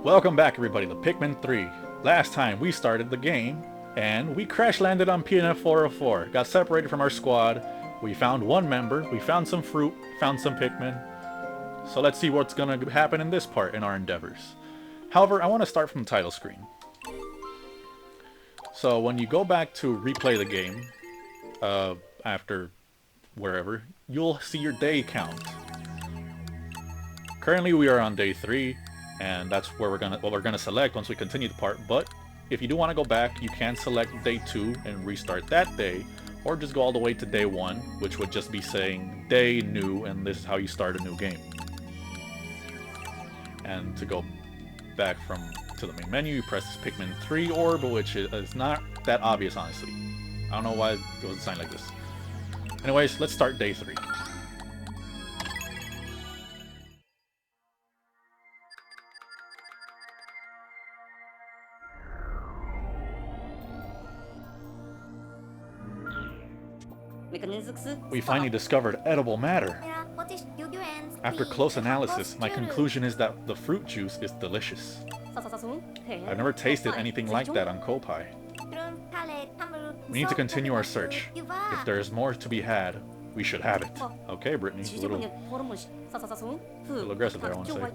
Welcome back everybody to Pikmin 3. Last time we started the game and we crash landed on PNF 404. Got separated from our squad. We found one member, we found some fruit, found some Pikmin. So let's see what's gonna happen in this part in our endeavors. However, I want to start from the title screen. So when you go back to replay the game, after wherever, you'll see your day count. Currently we are on day 3. And that's where what we're gonna select once we continue the part. But if you do want to go back, you can select day 2 and restart that day, or just go all the way to day 1, which would just be saying day new, and this is how you start a new game. And to go back to the main menu, you press this Pikmin 3 orb, which is not that obvious, honestly. I don't know why it was assigned like this. Anyways, let's start day 3. We finally discovered edible matter. After close analysis, my conclusion is that the fruit juice is delicious. I've never tasted anything like that on Kopai. We need to continue our search. If there is more to be had, we should have it. Okay, Brittany, a little aggressive there, I want to say.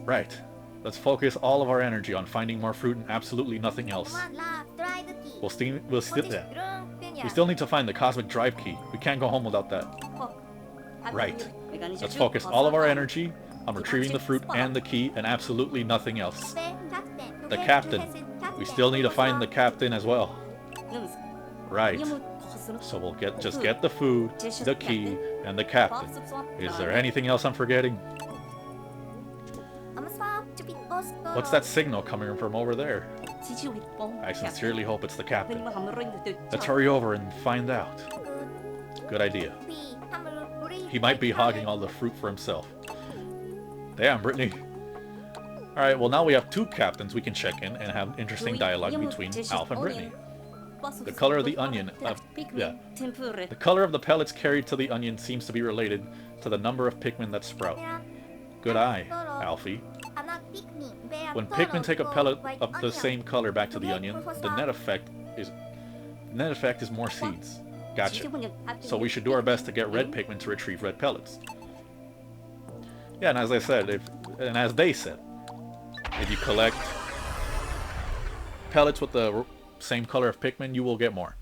Right. Let's focus all of our energy on finding more fruit and absolutely nothing else. We still need to find the cosmic drive key. We can't go home without that. Right. Let's focus all of our energy on retrieving the fruit and the key and absolutely nothing else. The captain. We still need to find the captain as well. Right. So we'll just get the food, the key, and the captain. Is there anything else I'm forgetting? What's that signal coming from over there? I sincerely hope it's the captain. Let's hurry over and find out. Good idea. He might be hogging all the fruit for himself. Damn, Brittany. Alright, well now we have 2 captains we can check in and have interesting dialogue between Alpha and Brittany. The color of the onion, the color of the pellets carried to the onion seems to be related to the number of Pikmin that sprout. Good eye, Alfie. When Pikmin take a pellet of the same color back to the onion, the net effect is more seeds. Gotcha. So we should do our best to get red Pikmin to retrieve red pellets. Yeah, and as I said, as they said, if you collect pellets with the same color of Pikmin, you will get more.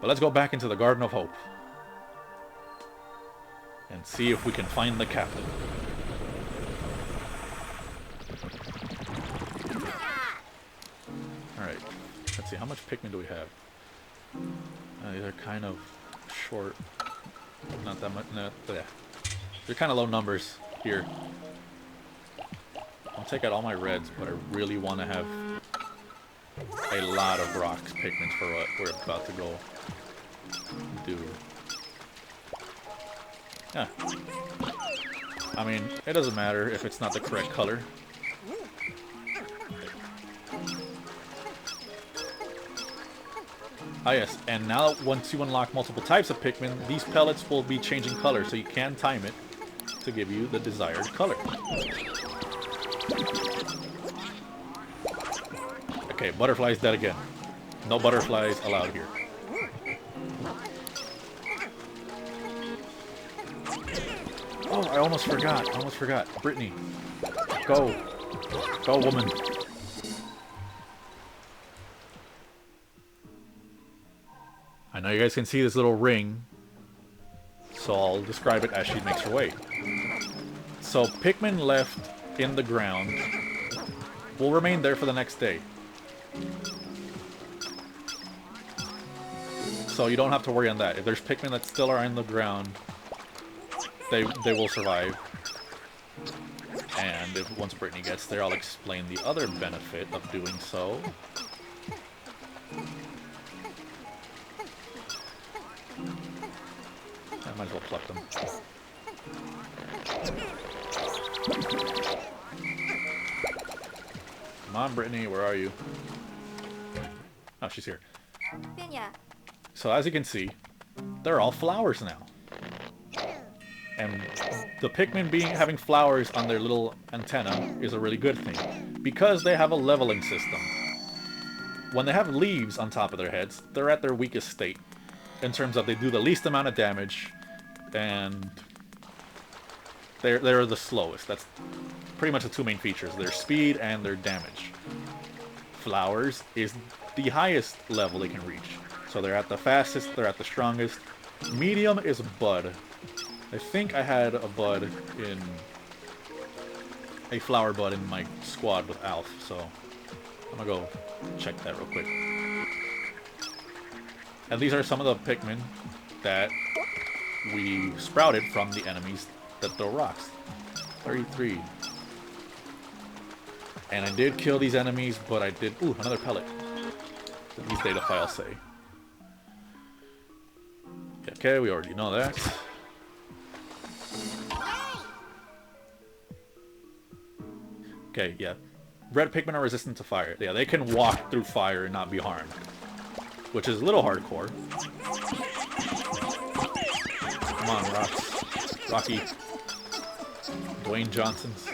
But let's go back into the Garden of Hope and see if we can find the captain. Alright, let's see, how much Pikmin do we have? These are kind of short. Not that much. No, yeah. They're kind of low numbers here. I'll take out all my reds, but I really want to have a lot of rocks Pikmin for what we're about to go do. Yeah. I mean, it doesn't matter if it's not the correct color. Ah yes, and now once you unlock multiple types of Pikmin, these pellets will be changing color, so you can time it to give you the desired color. Okay, butterfly's dead again. No butterflies allowed here. Oh, I almost forgot. Brittany, go. Go, woman. I know you guys can see this little ring, so I'll describe it as she makes her way. So Pikmin left in the ground will remain there for the next day. So you don't have to worry on that. If there's Pikmin that still are in the ground, they will survive. And once Brittany gets there, I'll explain the other benefit of doing so. I might as well pluck them. Come on, Brittany, where are you? Oh, she's here. So as you can see, they're all flowers now. And the Pikmin having flowers on their little antenna is a really good thing, because they have a leveling system. When they have leaves on top of their heads, they're at their weakest state, in terms of they do the least amount of damage, and they're the slowest. That's pretty much the two main features, their speed and their damage. Flowers is the highest level they can reach. So they're at the fastest, they're at the strongest. Medium is Bud. I think I had a flower bud in my squad with Alf, so I'm gonna go check that real quick. And these are some of the Pikmin that we sprouted from the enemies that throw rocks. 33. And I did kill these enemies, but I did... Ooh, another pellet. These data files say. Okay, we already know that. Okay, yeah. Red Pikmin are resistant to fire. Yeah, they can walk through fire and not be harmed. Which is a little hardcore. Come on, Rocks. Rocky. Dwayne Johnson's.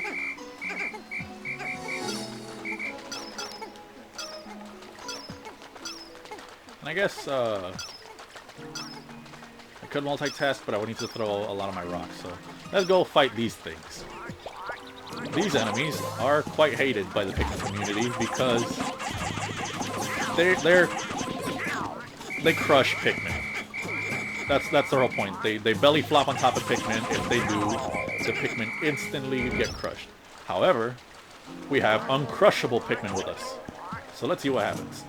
And I guess, I could multitask, but I would need to throw a lot of my rocks, so let's go fight these things. These enemies are quite hated by the Pikmin community because they crush Pikmin. That's their whole point. They belly flop on top of Pikmin. If they do, the Pikmin instantly get crushed. However, we have uncrushable Pikmin with us. So let's see what happens.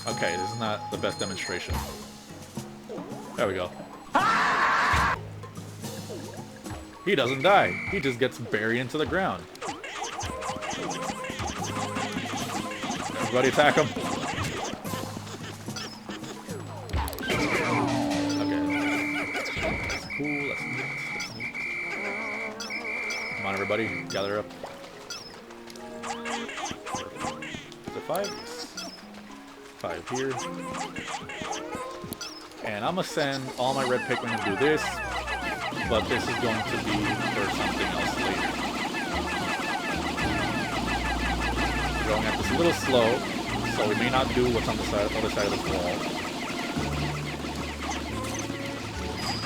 Okay, this is not the best demonstration. There we go. He doesn't die. He just gets buried into the ground. Everybody attack him. Okay. That's cool. That's neat. That's neat. Come on, everybody. Gather up. Is it 5? 5 here. And I'm gonna send all my red Pikmin to do this, but this is going to be for something else later. We're going at this a little slow, so we may not do what's on the other side of this wall.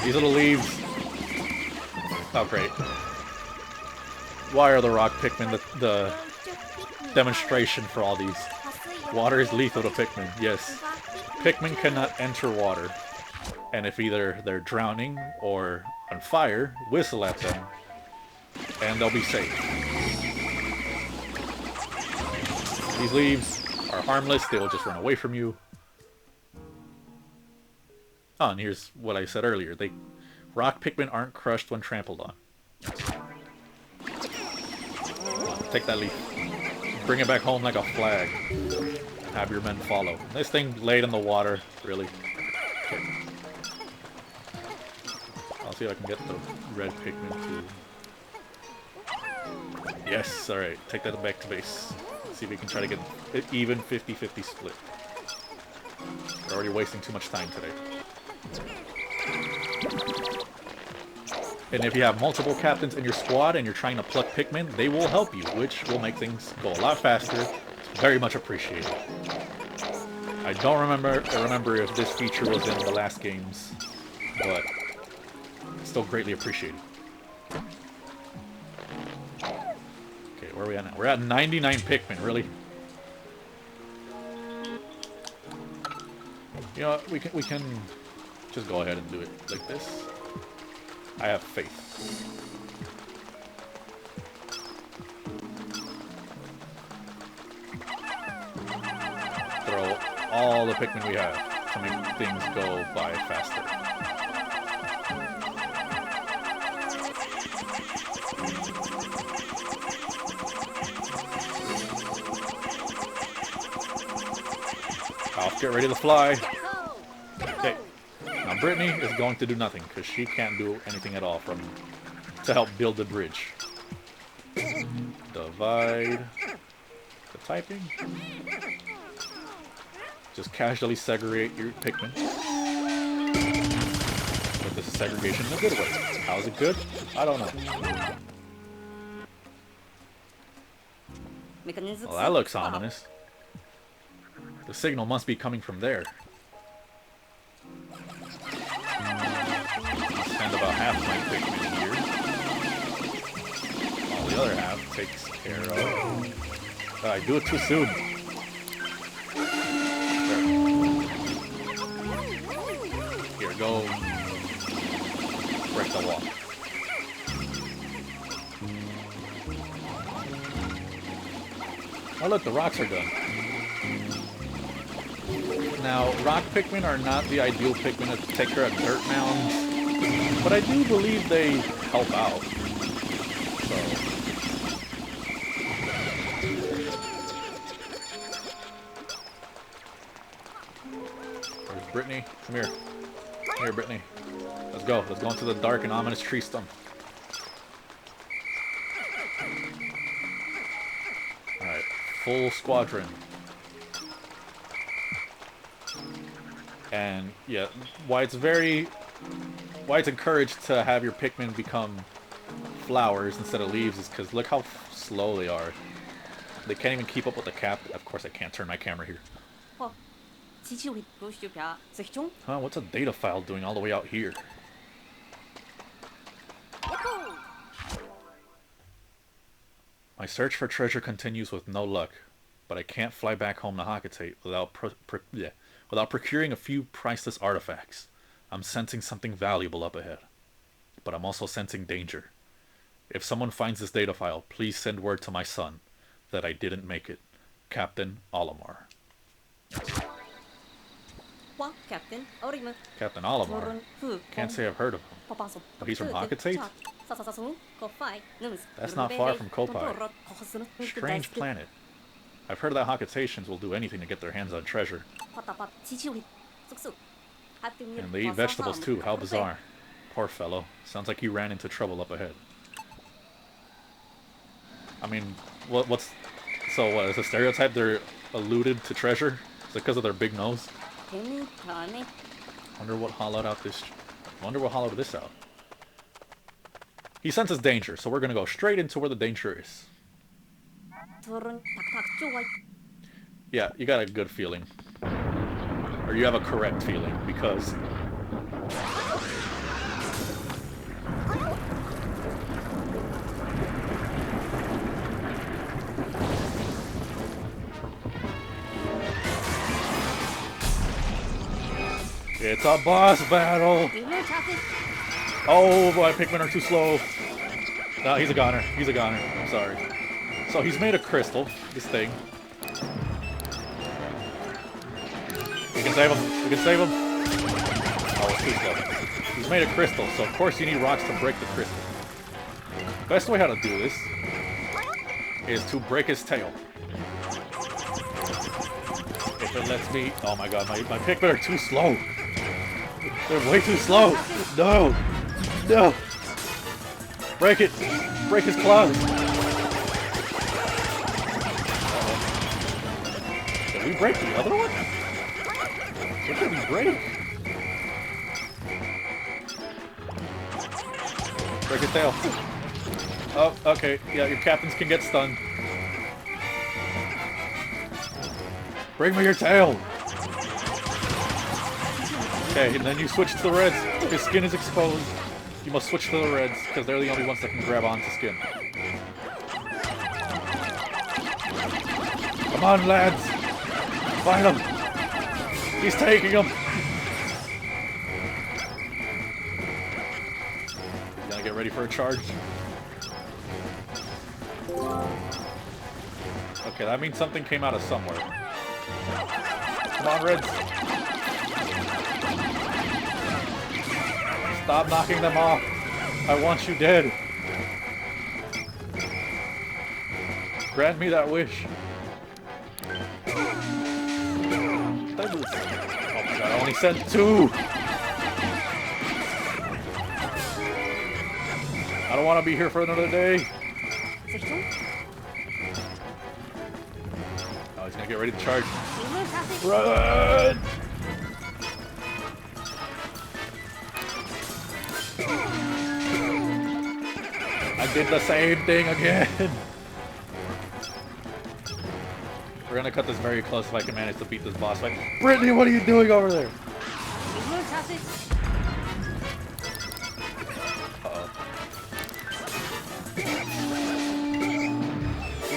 These little leaves. Oh, great. Why are the rock Pikmin the demonstration for all these? Water is lethal to Pikmin, yes. Pikmin cannot enter water. And if either they're drowning or on fire, whistle at them, and they'll be safe. These leaves are harmless, they will just run away from you. Oh, and here's what I said earlier. Rock Pikmin aren't crushed when trampled on. Take that leaf. Bring it back home like a flag. Have your men follow. This thing laid in the water, really. Okay. I'll see if I can get the red Pikmin to... Yes, alright. Take that back to base. See if we can try to get an even 50-50 split. We're already wasting too much time today. And if you have multiple captains in your squad and you're trying to pluck Pikmin, they will help you, which will make things go a lot faster. It's very much appreciated. I don't remember if this feature was in the last games, but still greatly appreciated. Okay, where are we at now? We're at 99 Pikmin, really? You know what, we can just go ahead and do it like this. I have faith. Throw all the Pikmin we have to make things go by faster. I'll get ready to fly. Okay. Now Brittany is going to do nothing because she can't do anything at all to help build the bridge. Divide the typing. Just casually segregate your Pikmin. this is segregation in a good way. How is it good? I don't know. Well, that looks ominous. The signal must be coming from there. Spend about half my Pikmin here. While the other half takes care of... I do it too soon. Here, go... break the wall. Oh look, the rocks are done. Now, rock Pikmin are not the ideal Pikmin to take care of dirt mounds, but I do believe they help out. So. Where's Brittany? Come here. Come here, Brittany. Let's go. Let's go into the dark and ominous tree stump. Alright, full squadron. And yeah, why it's encouraged to have your Pikmin become flowers instead of leaves is because look how slow they are. They can't even keep up with the cap. Of course I can't turn my camera here. Huh, what's a data file doing all the way out here? My search for treasure continues with no luck, but I can't fly back home to Hakate without procuring a few priceless artifacts. I'm sensing something valuable up ahead, but I'm also sensing danger. If someone finds this data file, please send word to my son that I didn't make it. Captain Olimar. Captain Olimar? Can't say I've heard of him. But he's from Hakate? That's not far from Kopai. Strange planet. I've heard that Hakatations will do anything to get their hands on treasure. And they eat vegetables too, how bizarre. Poor fellow. Sounds like he ran into trouble up ahead. I mean, what's... So what, is the stereotype they're alluded to treasure? Is it because of their big nose? Wonder what hollowed this out. He senses danger, so we're gonna go straight into where the danger is. Yeah, you got a good feeling. Or you have a correct feeling, because... It's a boss battle! Oh boy, Pikmin are too slow. No, he's a goner. He's a goner. I'm sorry. So he's made of crystal, this thing. We can save him. We can save him. Oh, it's too slow. He's made of crystal, so of course you need rocks to break the crystal. Best way how to do this is to break his tail. If it lets me... Oh my god, my Pikmin are too slow. They're way too slow. No. No. Break it. Break his claws. Did we break the other one? What did we break? Break his tail. Oh, okay. Yeah, your captains can get stunned. Bring me your tail. Okay, and then you switch to the reds. His skin is exposed. You must switch to the reds, because they're the only ones that can grab onto skin. Come on, lads! Find him! He's taking him! You gotta get ready for a charge. Okay, that means something came out of somewhere. Come on, reds! Stop knocking them off. I want you dead. Grant me that wish. Oh my god, I only sent 2. I don't want to be here for another day. Oh, he's gonna get ready to charge. Run! did the same thing again! We're gonna cut this very close if I can manage to beat this boss fight. Brittany, what are you doing over there? Uh-oh.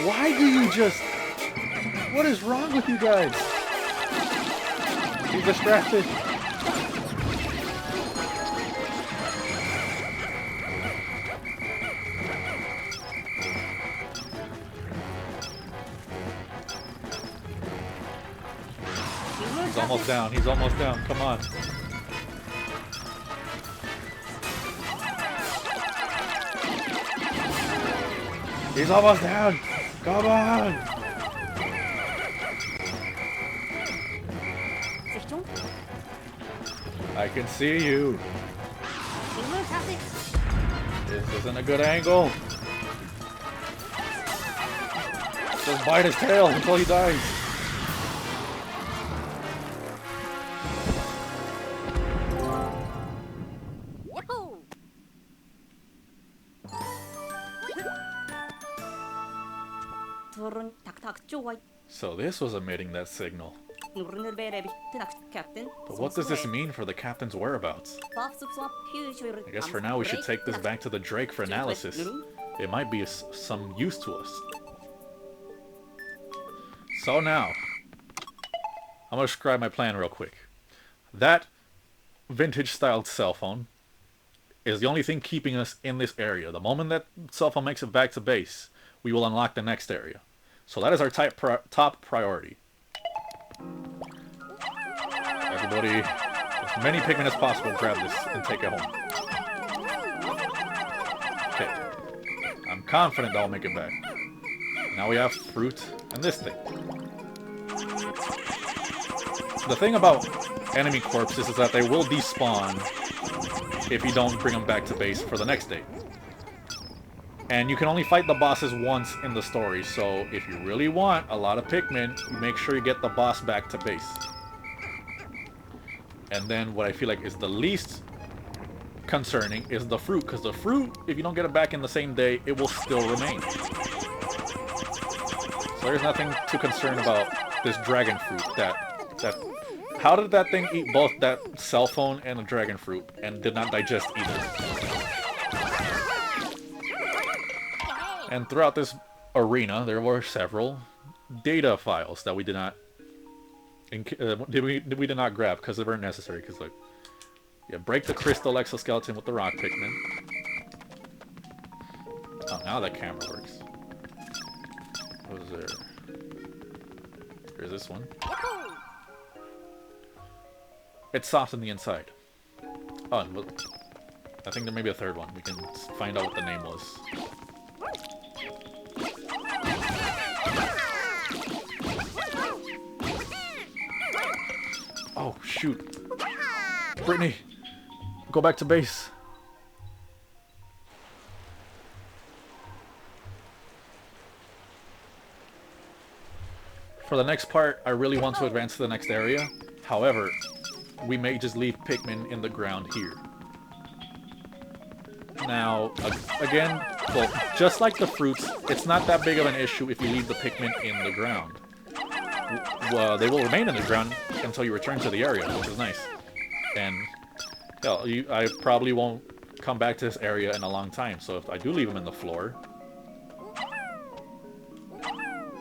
Why do you just... What is wrong with you guys? He's distracted. He's almost down. He's almost down. Come on. He's almost down. Come on. I can see you. This isn't a good angle. Just bite his tail until he dies. So this was emitting that signal. But what does this mean for the captain's whereabouts? I guess for now we should take this back to the Drake for analysis. It might be some use to us. So now, I'm going to describe my plan real quick. That vintage-styled cell phone is the only thing keeping us in this area. The moment that cell phone makes it back to base, we will unlock the next area. So that is our top priority. Everybody, as many Pikmin as possible, grab this and take it home. Okay. I'm confident I'll make it back. Now we have fruit and this thing. The thing about enemy corpses is that they will despawn if you don't bring them back to base for the next day. And you can only fight the bosses once in the story, so if you really want a lot of Pikmin, you make sure you get the boss back to base. And then what I feel like is the least concerning is the fruit, because the fruit, if you don't get it back in the same day, it will still remain. So there's nothing too concerned about this dragon fruit. How did that thing eat both that cell phone and the dragon fruit and did not digest either? And throughout this arena, there were several data files that we did not we did not grab because they weren't necessary. Because like, yeah, break the crystal exoskeleton with the rock Pikmin. Oh, now that camera works. What was there? Here's this one. It's soft on the inside. Oh, and I think there may be a third one. We can find out what the name was. Oh, shoot. Brittany, go back to base. For the next part, I really want to advance to the next area. However, we may just leave Pikmin in the ground here. Now, again, well, just like the fruits, it's not that big of an issue if you leave the Pikmin in the ground. Well, they will remain in the ground until you return to the area, which is nice. And hell, I probably won't come back to this area in a long time, so if I do leave them in the floor,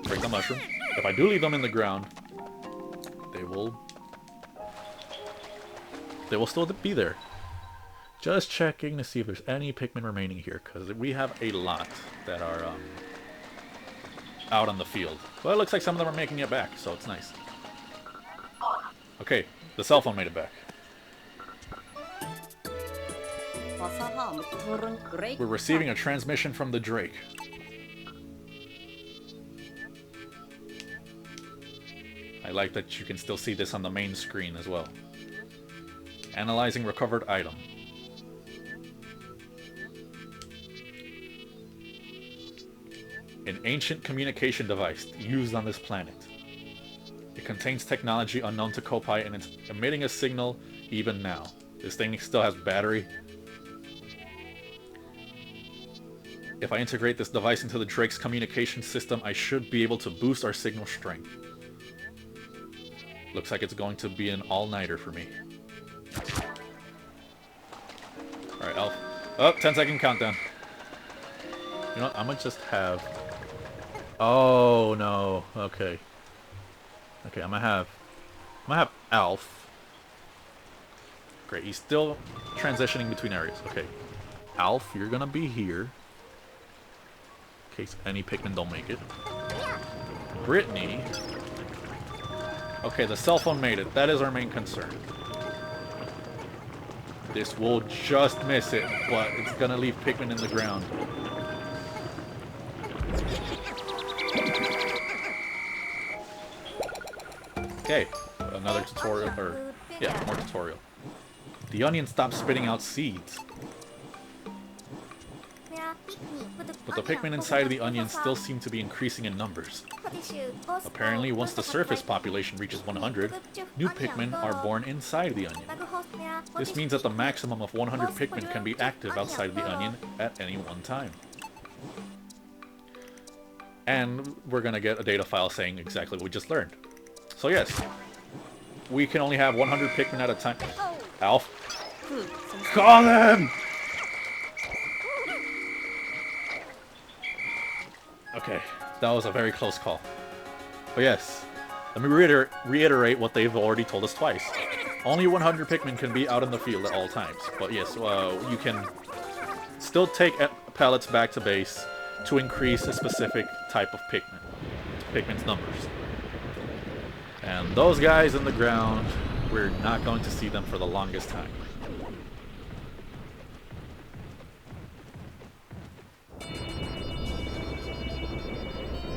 break the mushroom. If I do leave them in the ground, they will still be there. Just checking to see if there's any Pikmin remaining here, because we have a lot that are out on the field. Well, it looks like some of them are making it back, so it's nice. Okay, the cell phone made it back. We're receiving a transmission from the Drake. I like that you can still see this on the main screen as well. Analyzing recovered item. An ancient communication device used on this planet. It contains technology unknown to Kopai and it's emitting a signal even now. This thing still has battery. If I integrate this device into the Drake's communication system, I should be able to boost our signal strength. Looks like it's going to be an all-nighter for me. Alright, Elf. Oh, 10-second countdown. You know what? I'm gonna just have... Oh, no. Okay. Okay, I'm gonna have Alf. Great, he's still transitioning between areas. Okay. Alf, you're gonna be here. In case any Pikmin don't make it. Brittany. Okay, the cell phone made it. That is our main concern. This will just miss it, but it's gonna leave Pikmin in the ground. Okay, another tutorial, or yeah, more tutorial. The onion stopped spitting out seeds. But the Pikmin inside of the onion still seem to be increasing in numbers. Apparently, once the surface population reaches 100, new Pikmin are born inside the onion. This means that the maximum of 100 Pikmin can be active outside the onion at any one time. And we're gonna get a data file saying exactly what we just learned. So yes, we can only have 100 Pikmin at a time. Alf, call them! Okay, that was a very close call. But yes, let me reiterate what they've already told us twice. Only 100 Pikmin can be out in the field at all times. But yes, you can still take pellets back to base to increase a specific type of Pikmin's numbers. And those guys in the ground, we're not going to see them for the longest time.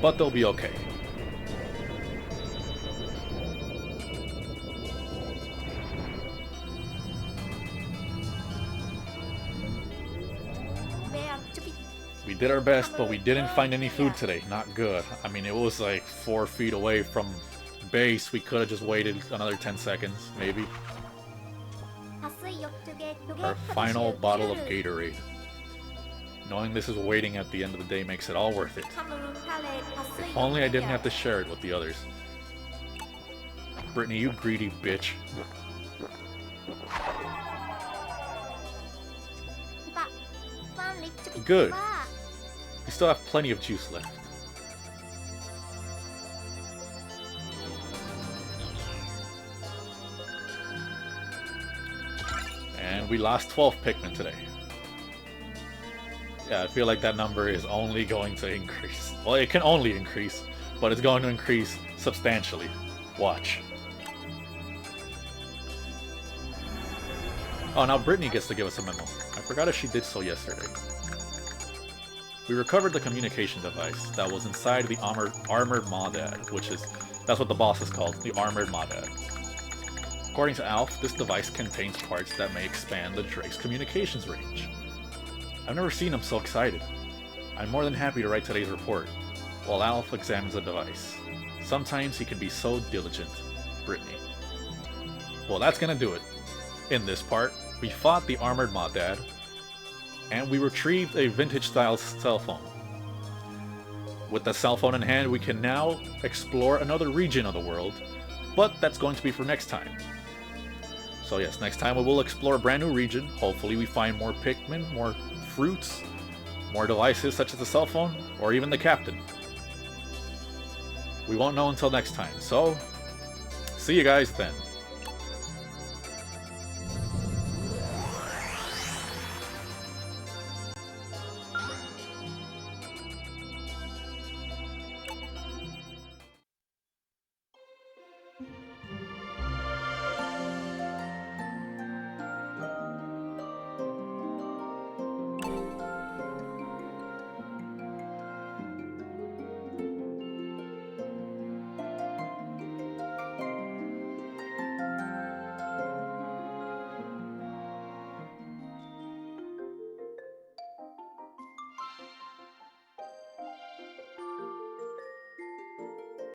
But they'll be okay. We did our best, but we didn't find any food today. Not good. I mean, it was like 4 feet away from base. We could have just waited another 10 seconds, maybe. Our final bottle of Gatorade. Knowing this is waiting at the end of the day makes it all worth it. If only I didn't have to share it with the others. Brittany, you greedy bitch. Good. We still have plenty of juice left. And we lost 12 Pikmin today. Yeah, I feel like that number is only going to increase. Well, it can only increase, but it's going to increase substantially. Watch. Oh, now Brittany gets to give us a memo. I forgot if she did so yesterday. We recovered the communication device that was inside the armored Mawdad, that's what the boss is called, the armored Mawdad. According to Alf, this device contains parts that may expand the Drake's communications range. I've never seen him so excited. I'm more than happy to write today's report, while Alf examines the device. Sometimes he can be so diligent. Brittany. Well, that's gonna do it. In this part, we fought the armored Mawdad, and we retrieved a vintage-style cell phone. With the cell phone in hand, we can now explore another region of the world, but that's going to be for next time. So yes, next time we will explore a brand new region. Hopefully we find more Pikmin, more fruits, more devices such as the cell phone, or even the captain. We won't know until next time, so see you guys then.